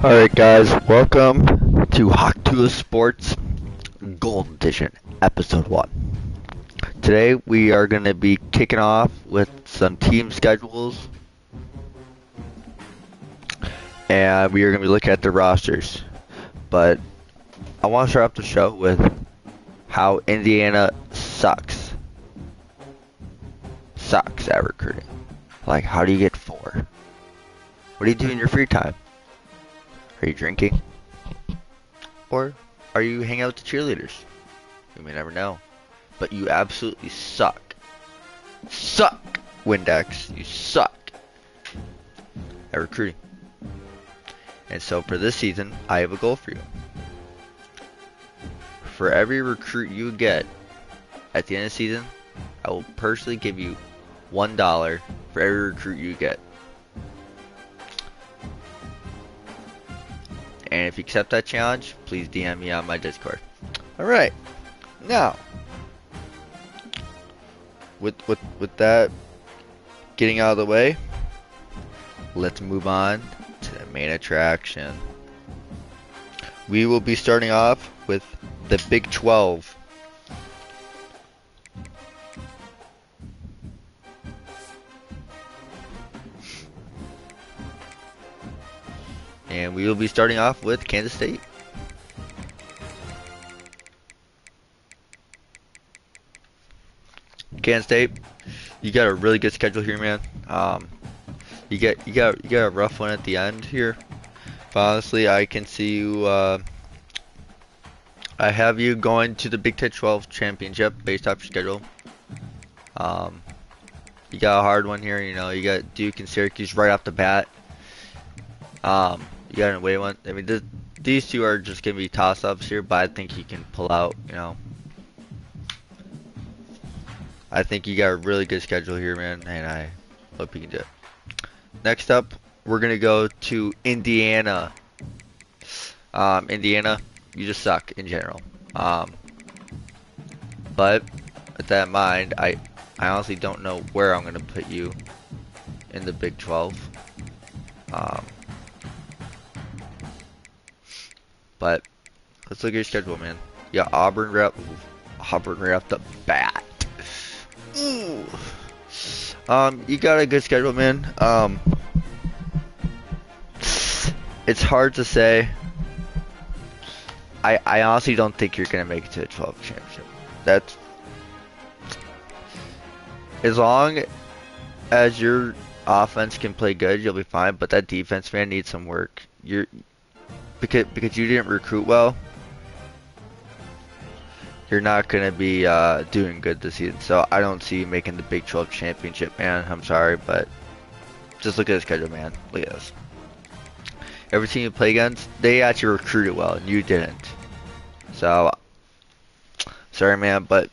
Alright guys, welcome to Tuah Sports Gold Edition, Episode 1. Today we are going to be kicking off with some team schedules, and we are going to be looking at the rosters. But I want to start off the show with how Indiana sucks at recruiting. Like, how do you get 4? What do you do in your free time? Are you drinking? Or are you hanging out with the cheerleaders? You may never know. But you absolutely suck. Suck, Windex. You suck at recruiting. And so for this season, I have a goal for you. For every recruit you get at the end of the season, I will personally give you $1 for every recruit you get. And if you accept that challenge, please DM me on my Discord. Alright. Now, with that getting out of the way, let's move on to the main attraction. We will be starting off with the Big 12. And we will be starting off with Kansas State. Kansas State, you got a really good schedule here, man. You got a rough one at the end here. But honestly, I can see you. I have you going to the Big 12 championship based off your schedule. You got a hard one here. You know, you got Duke and Syracuse right off the bat. You got an away one. I mean, these two are just gonna be toss-ups here, but I think you can pull out. You know, I think you got a really good schedule here, man, and I hope you can do it. Next up, we're gonna go to Indiana. Indiana, you just suck in general. But with that in mind, I honestly don't know where I'm gonna put you in the Big 12. But let's look at your schedule, man. You got Auburn right off the bat. Ooh. You got a good schedule, man. It's hard to say. I honestly don't think you're gonna make it to the 12 championship. That's as long as your offense can play good, you'll be fine. But that defense, man, needs some work. Because you didn't recruit well, you're not gonna be doing good this season. So I don't see you making the Big 12 championship, man. I'm sorry, but just look at the schedule, man. Look at this. Every team you play against, they actually recruited well, and you didn't. So sorry, man, but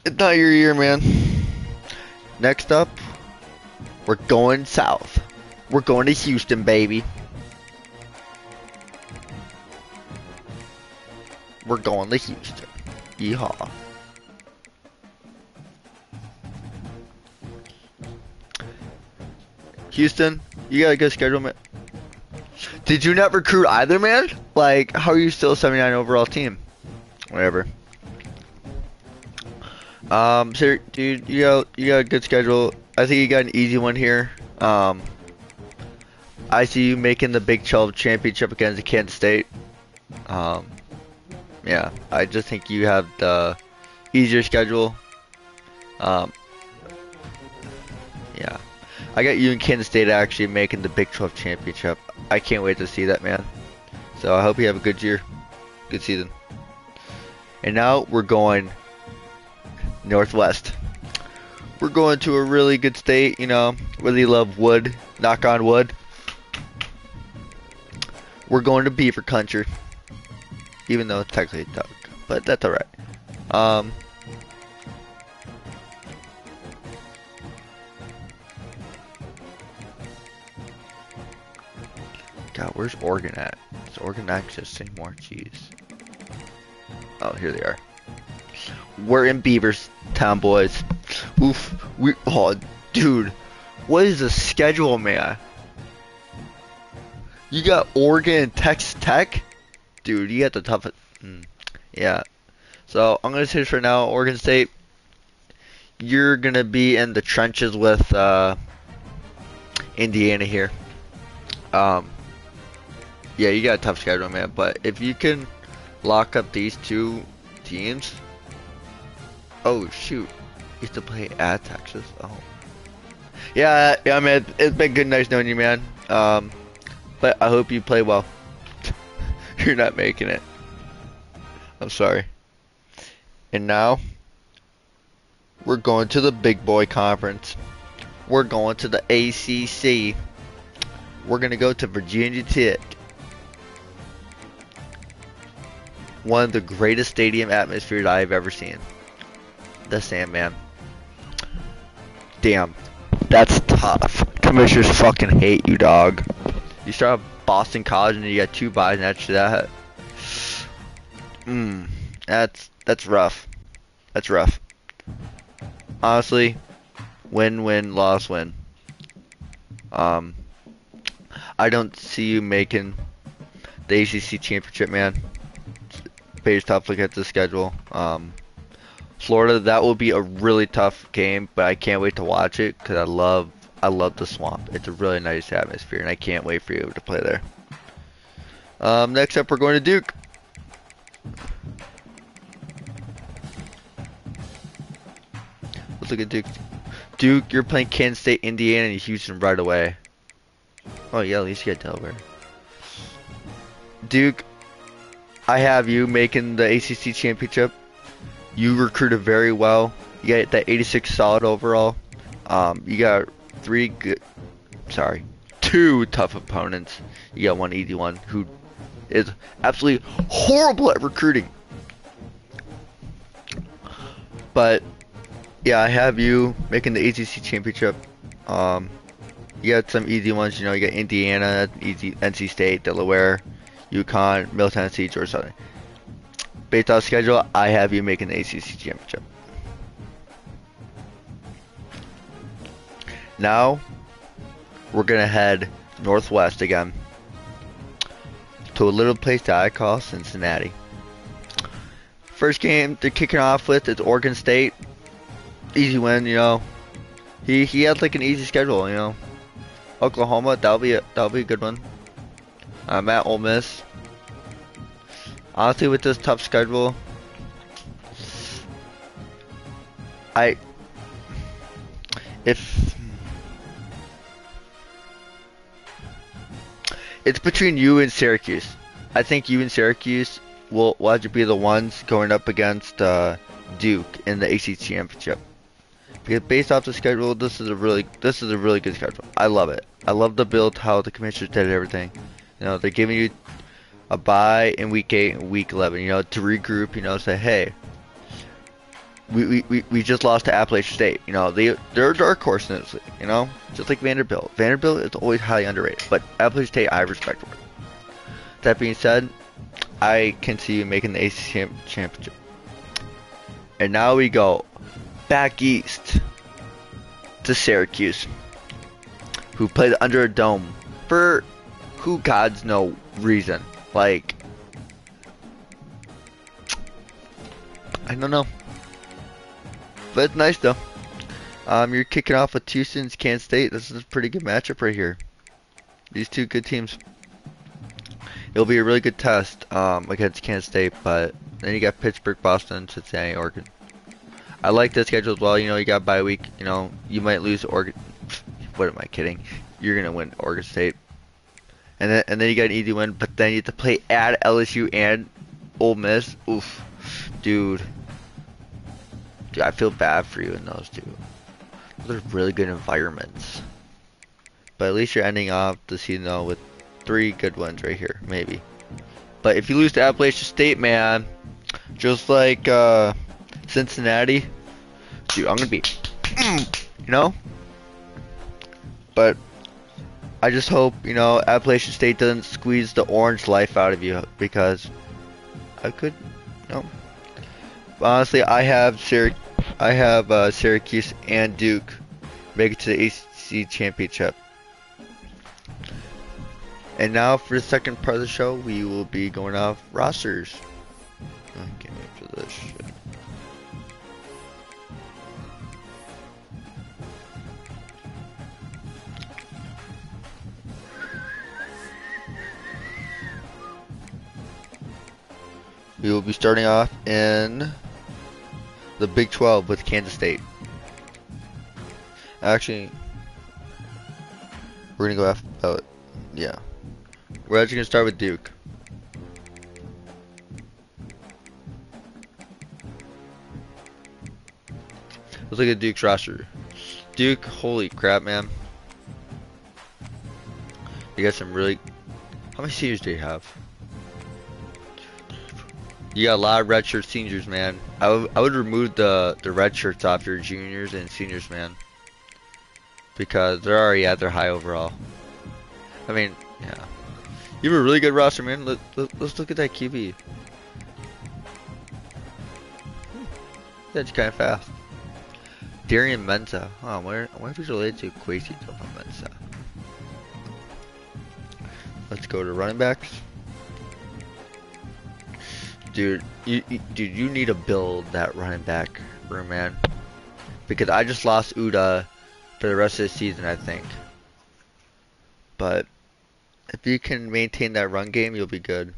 it's not your year, man. Next up, we're going south. We're going to Houston, baby. We're going to Houston. Yeehaw. Houston, you got a good schedule, man. Did you not recruit either, man? Like, how are you still a 79 overall team? Whatever. So, dude, you got a good schedule. I think you got an easy one here. I see you making the Big 12 championship against Kansas State. Yeah, I just think you have the easier schedule. Yeah, I got you in Kansas State actually making the Big 12 championship. I can't wait to see that, man. So I hope you have a good year, good season. And now we're going Northwest. We're going to a really good state, you know, whether you love wood, knock on wood. We're going to Beaver Country. Even though it's technically duck, but that's alright. God, where's Oregon at? Is Oregon not just anymore? Jeez. Oh, here they are. We're in Beavers Town, boys. Oof. Oh, dude. What is the schedule, man? You got Oregon and Texas Tech? Dude, you got the toughest. Yeah. So I'm gonna say this right now, Oregon State, you're gonna be in the trenches with Indiana here. Um, yeah, you got a tough schedule, man. But if you can lock up these two teams, oh shoot, you have to play at Texas. Oh, yeah, man. It's been good, nice knowing you, man. But I hope you play well. You're not making it. I'm sorry. And now we're going to the big boy conference. We're going to the ACC. We're gonna go to Virginia Tech. One of the greatest stadium atmospheres I've ever seen. The Sandman. Damn, that's tough. Commissioners fucking hate you, dog. You start off Boston College and you got 2 buys next to that. That's rough. That's rough. Honestly, win, loss, win. I don't see you making the ACC championship, man. Based off look at the schedule. Florida, that will be a really tough game, but I can't wait to watch it because I love the swamp. It's a really nice atmosphere, and I can't wait for you to play there. Next up, we're going to Duke. Let's look at Duke. Duke, you're playing Kansas State, Indiana, and Houston right away. Oh yeah, at least you got Delaware. Duke, I have you making the ACC championship. You recruited very well. You got that 86 solid overall. You got 2 tough opponents. You got one easy one who is absolutely horrible at recruiting. But yeah, I have you making the ACC championship. You got some easy ones, you know, you got Indiana, easy, NC State, Delaware, UConn, Middle Tennessee, Georgia Southern. Based on schedule, I have you making the ACC championship. Now, we're gonna head northwest again to a little place that I call Cincinnati. First game they're kicking off with is Oregon State. Easy win, you know. He had like an easy schedule, you know. Oklahoma, that'll be a good one. At Ole Miss. Honestly, with this tough schedule, it's between you and Syracuse. I think you and Syracuse will have to be the ones going up against Duke in the ACC championship. Because based off the schedule, this is a really good schedule. I love it. I love the build, how the commissioners did everything. You know, they're giving you a bye in week 8 and week 11. You know, to regroup. You know, say, hey, we just lost to Appalachian State. You know, they're a dark horse in this league. You know, just like Vanderbilt. Vanderbilt is always highly underrated, but Appalachian State I respect for it. That being said, I can see you making the ACC championship. And now we go back east to Syracuse, who played under a dome for who God's no reason. Like, I don't know, but it's nice though. You're kicking off with Houston's Kansas State. This is a pretty good matchup right here. These two good teams. It'll be a really good test against Kansas State, but then you got Pittsburgh, Boston, Cincinnati, Oregon. I like this schedule as well. You know, you got bye week. You know, you might lose Oregon. What am I kidding? You're gonna win Oregon State, and then you got an easy win. But then you have to play at LSU and Ole Miss. Oof, dude, I feel bad for you in those two. Those are really good environments. But at least you're ending off the season though with 3 good ones right here, maybe. But if you lose to Appalachian State, man, just like Cincinnati, dude, I'm gonna be, you know. But I just hope, you know, Appalachian State doesn't squeeze the orange life out of you, because I could, you know. But honestly, I have Syracuse and Duke make it to the ACC championship. And now for the second part of the show, we will be going off rosters. I can't wait for this shit. We will be starting off in the Big 12 with Kansas State. Actually, we're gonna go after, yeah. We're actually gonna start with Duke. Let's look at Duke's roster. Duke, holy crap, man. You got some really, how many seniors do you have? You got a lot of redshirt seniors, man. I would remove the red shirts off your juniors and seniors, man, because they're already at their high overall. I mean, yeah, you have a really good roster, man. Let's look at that QB. That's kind of fast. Darian Mensa. Oh, I wonder if he's related to Kwesi Mensa. Let's go to running backs. Dude, you need to build that running back room, man. Because I just lost Uda for the rest of the season, I think. But if you can maintain that run game, you'll be good.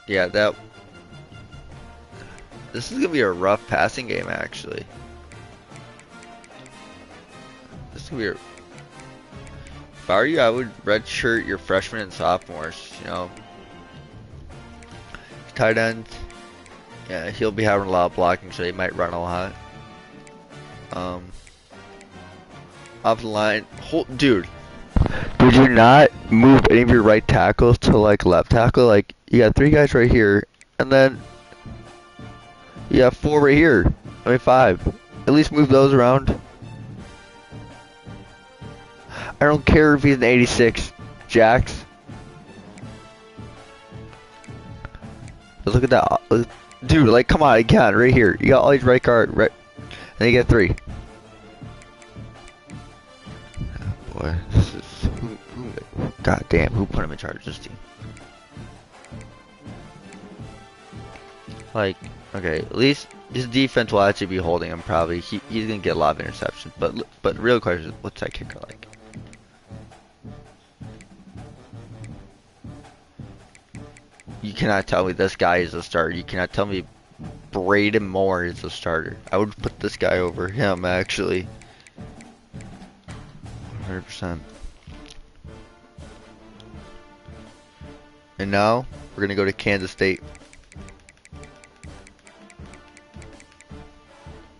Yeah, this is gonna be a rough passing game, actually. This is gonna be if I were you, I would redshirt your freshmen and sophomores, you know. Tight end, yeah, he'll be having a lot of blocking, so he might run a lot. Off the line, dude, did you not move any of your right tackles to like left tackle? Like, you got 3 guys right here, and then you got 4 right here. I mean 5. At least move those around. I don't care if he's an 86, Jax. Look at that, dude! Like, come on, again, right here. You got all these right guard, right? And you get 3. Oh boy, this is God damn, who put him in charge of this team? Like, okay, at least his defense will actually be holding him. Probably he's gonna get a lot of interceptions. But real question is, what's that kicker like? You cannot tell me this guy is a starter. You cannot tell me Braden Moore is a starter. I would put this guy over him, actually. 100%. And now, we're going to go to Kansas State.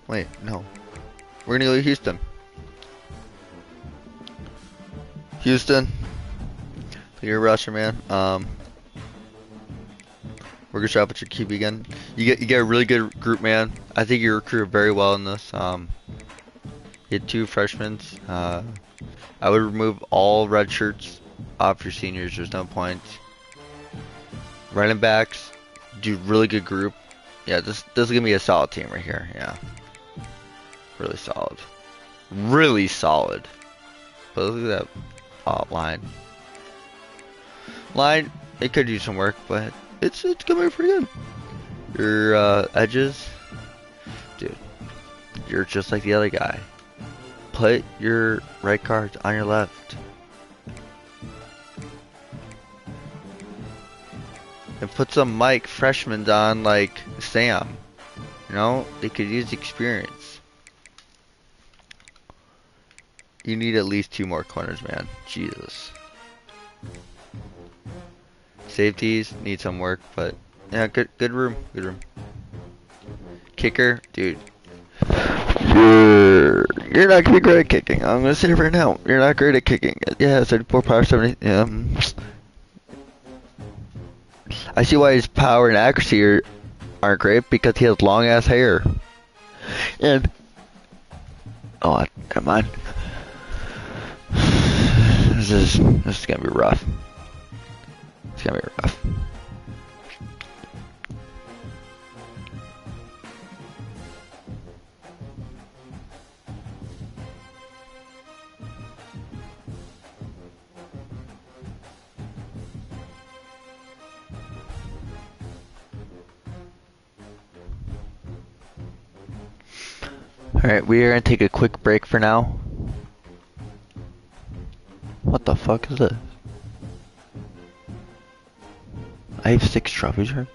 Wait, no. We're going to go to Houston. Houston. You're a rusher, man. We're gonna start with your QB again. You get a really good group, man. I think you recruited very well in this. You had 2 freshmen. I would remove all red shirts off your seniors. There's no point. Running backs, dude, really good group. Yeah, this is gonna be a solid team right here. Yeah, really solid, really solid. But look at that line. It could use some work, but it's gonna be pretty good. Your edges, dude, you're just like the other guy. Put your right guard on your left. And put some Mike freshmen on like Sam. You know, they could use experience. You need at least 2 more corners, man. Jesus. Safeties need some work, but yeah, good room. Kicker, dude. You're not gonna be great at kicking. I'm gonna say it right now. You're not great at kicking. Yeah, 34 power, 70. Yeah. I see why his power and accuracy aren't great, because he has long ass hair. And oh, come on. This is gonna be rough. It's gonna be rough. Alright, we are gonna take a quick break for now. What the fuck is this? I have 6 trophies, right?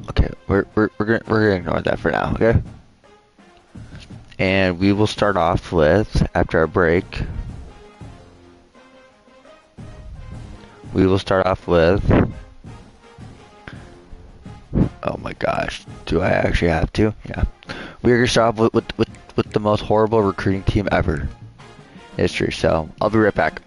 Okay, we're gonna ignore that for now, okay? And we will start off with, after our break, we will start off with, oh my gosh, do I actually have to? Yeah. We're gonna start off with the most horrible recruiting team ever in history, so I'll be right back.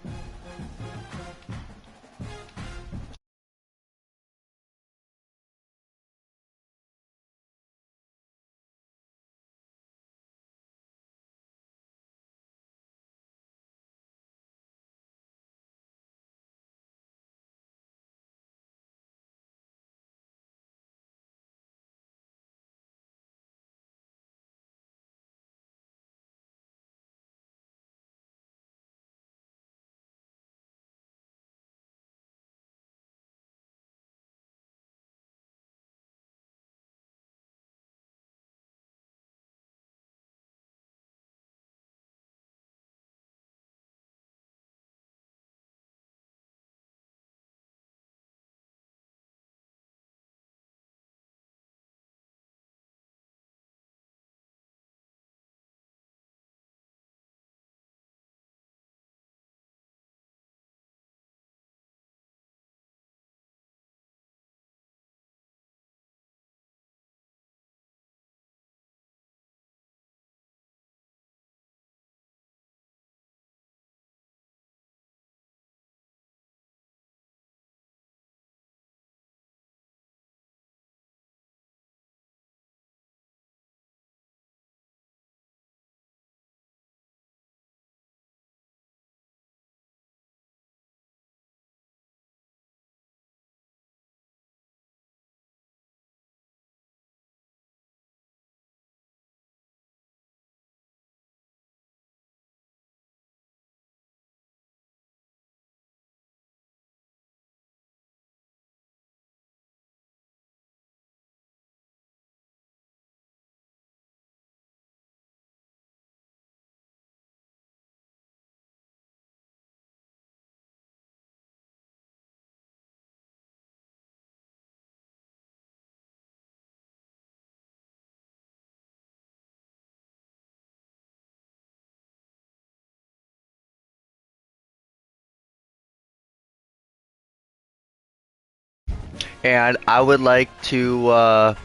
And I would like to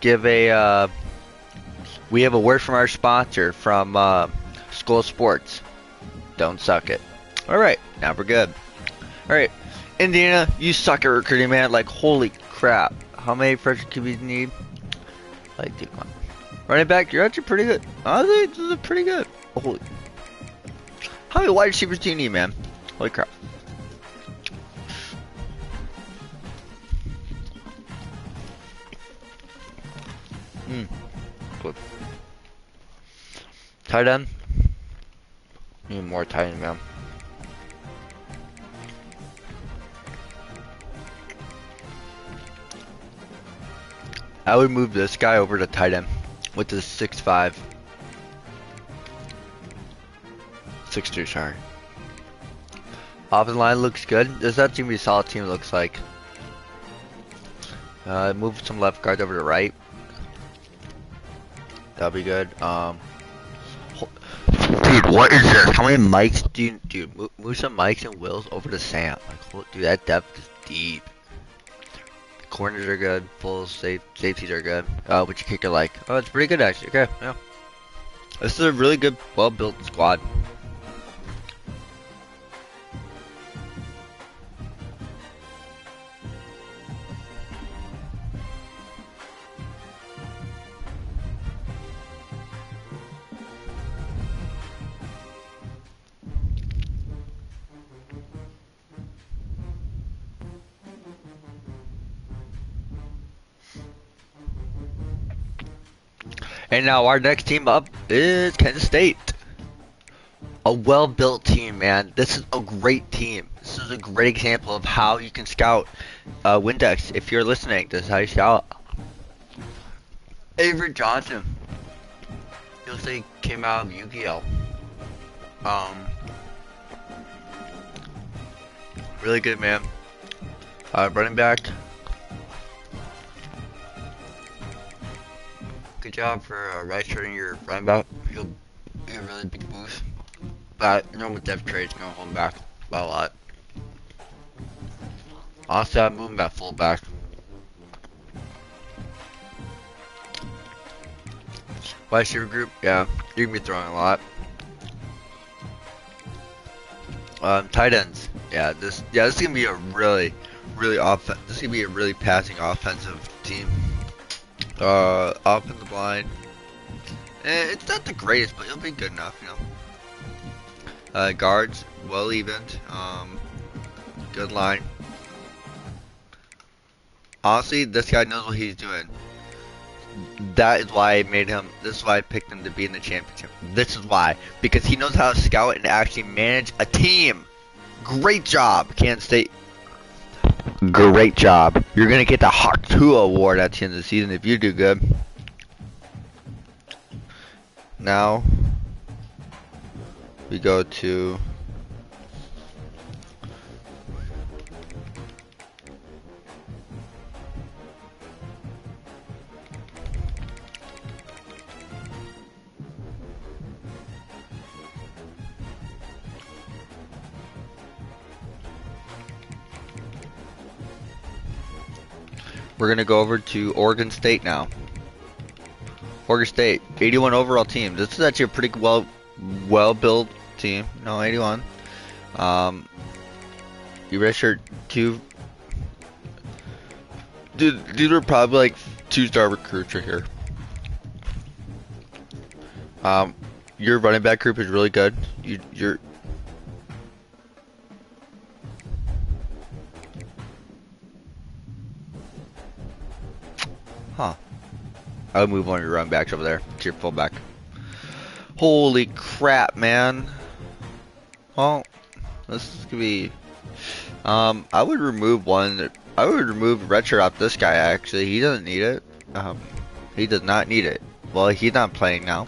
give a we have a word from our sponsor from School of Sports. Don't suck it. Alright, now we're good. Alright, Indiana, you suck at recruiting, man. Like, holy crap. How many freshman QBs do you need? Like, dude, come on. Running back, you're actually pretty good. Honestly, this is pretty good. Holy. How many wide receivers do you need, man? Holy crap. Good. Tight end. Need more tight end, man. I would move this guy over to tight end with the 6'5". 6'2", sorry. Offensive line looks good. This is actually gonna be a solid team, it looks like. Move some left guards over to right. That'll be good. Dude, what is this? How many mics do you... Dude, move some mics and Wills over to Sam. Like, dude, that depth is deep. Corners are good. Full safeties are good. What you kicker like? Oh, it's pretty good actually. Okay, yeah. This is a really good, well-built squad. And now our next team up is Kansas State. A well-built team, man. This is a great team. This is a great example of how you can scout Windex. If you're listening, this is how you scout. Avery Johnson. You'll say came out of Yu-Gi-Oh. Really good man. Running back. Good job for right-shirting your running back. You'll be a really big boost. But normal depth trade's gonna hold him back by a lot. Honestly, I'm moving back fullback. Wide receiver group, yeah, you're gonna be throwing a lot. Tight ends, yeah, this is gonna be a really this is gonna be a really passing offensive team. Offensive line, it's not the greatest, but it'll be good enough, you know. Guards, well evened, good line. Honestly, this guy knows what he's doing. That is why I made him. This is why I picked him to be in the championship. This is why, because he knows how to scout and actually manage a team. Great job, Kansas State. Great job. You're gonna get the Tuah award at the end of the season if you do good. Now we go to we're gonna go over to Oregon State now. Oregon State, 81 overall team. This is actually a pretty well built team. No, 81. You redshirt two. Dude, these were probably like 2-star recruits right here. Your running back group is really good. You're Huh. I'll move one of your running backs over there to your fullback. Holy crap, man. Well, this is gonna be. I would remove one. I would remove redshirt off this guy. Actually, he doesn't need it. He does not need it. Well, he's not playing now.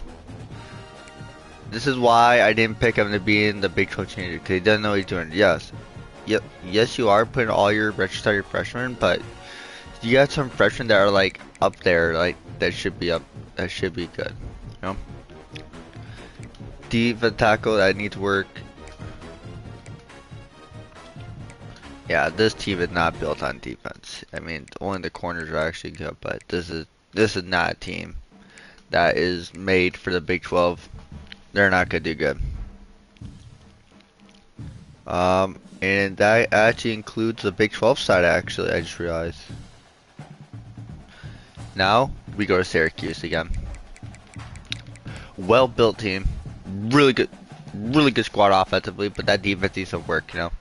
This is why I didn't pick him to be in the Big 12 championship, because he doesn't know what he's doing. Yes, yep, yes, you are putting all your redshirt on your freshmen, but you got some freshmen that are like up there, like that should be good, you know. Defensive tackle that needs work. Yeah, this team is not built on defense. I mean, only the corners are actually good, but this is not a team that is made for the Big 12. They're not gonna do good. And that actually includes the Big 12 side. Actually, I just realized. Now we go to Syracuse again. Well-built team, really good squad offensively, but that defense needs some work. You know,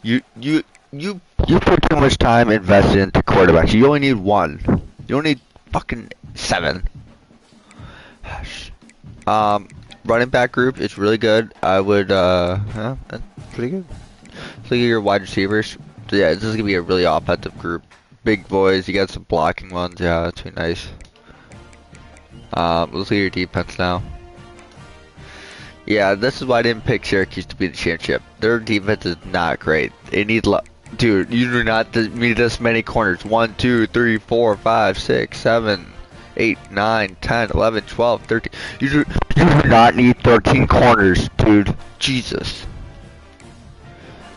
you put too much time invested into quarterbacks. You only need one. You don't need fucking 7. Running back group is really good. I would yeah, that's pretty good. Look at your wide receivers. So yeah, this is gonna be a really offensive group. Big boys, you got some blocking ones, yeah, that's pretty nice. Let's look at your defense now. Yeah, this is why I didn't pick Syracuse to be the championship. Their defense is not great. They need dude, you do not need this many corners. 1, 2, 3, 4, 5, 6, 7, 8, 9, 10, 11, 12, 13. You do not need 13 corners, dude. Jesus.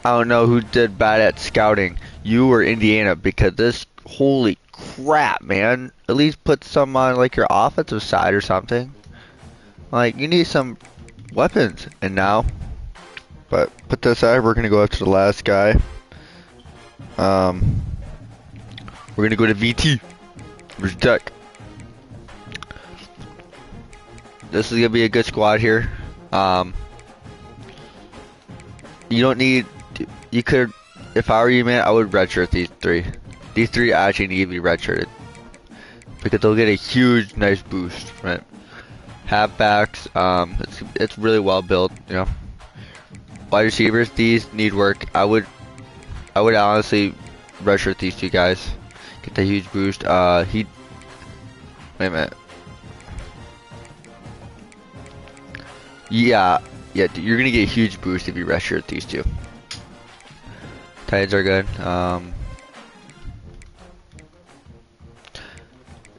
I don't know who did bad at scouting. You or Indiana, because this, holy crap, man. At least put some on like your offensive side or something. Like, you need some weapons. And now, but put this aside, we're gonna go after the last guy. We're gonna go to VT. Virginia Tech. This is gonna be a good squad here. You don't need. You could, if I were you, man, I would redshirt these 3. These 3 actually need to be redshirted because they'll get a huge, nice boost from it. Halfbacks, it's really well built, you know. Wide receivers, these need work. I would honestly redshirt these 2 guys. Get the huge boost. Wait a minute. Yeah, dude, you're gonna get a huge boost if you redshirt these two. Titans are good.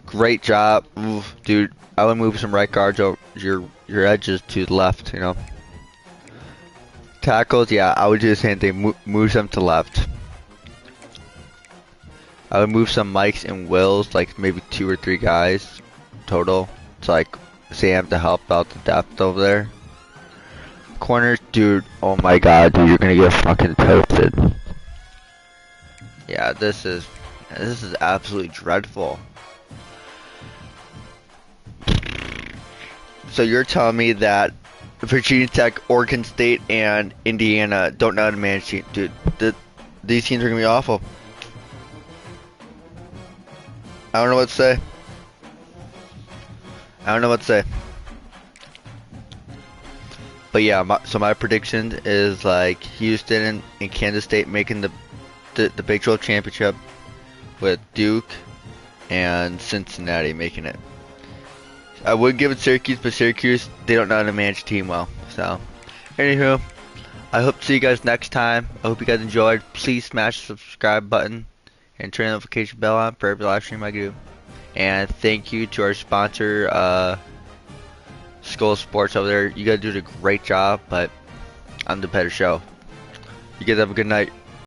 Great job, oof, dude. I would move some right guards over your edges to the left. You know, tackles. Yeah, I would do the same thing. Move them to left. I would move some Mikes and Wills, like maybe 2 or 3 guys total, to like Sam to help out the depth over there. Corners, dude. Oh my God, dude, you're gonna get fucking toasted. Yeah, this is absolutely dreadful. So you're telling me that Virginia Tech, Oregon State, and Indiana don't know how to manage teams, dude? These teams are gonna be awful. I don't know what to say. I don't know what to say. But yeah, my prediction is like Houston and Kansas State making the Big 12 championship, with Duke and Cincinnati making it. I would give it Syracuse, but Syracuse, they don't know how to manage a team well. So, anywho, I hope to see you guys next time. I hope you guys enjoyed. Please smash the subscribe button and turn the notification bell on for every live stream I do. And thank you to our sponsor, Skull Sports over there. You guys do a great job, but I'm the better show. You guys have a good night.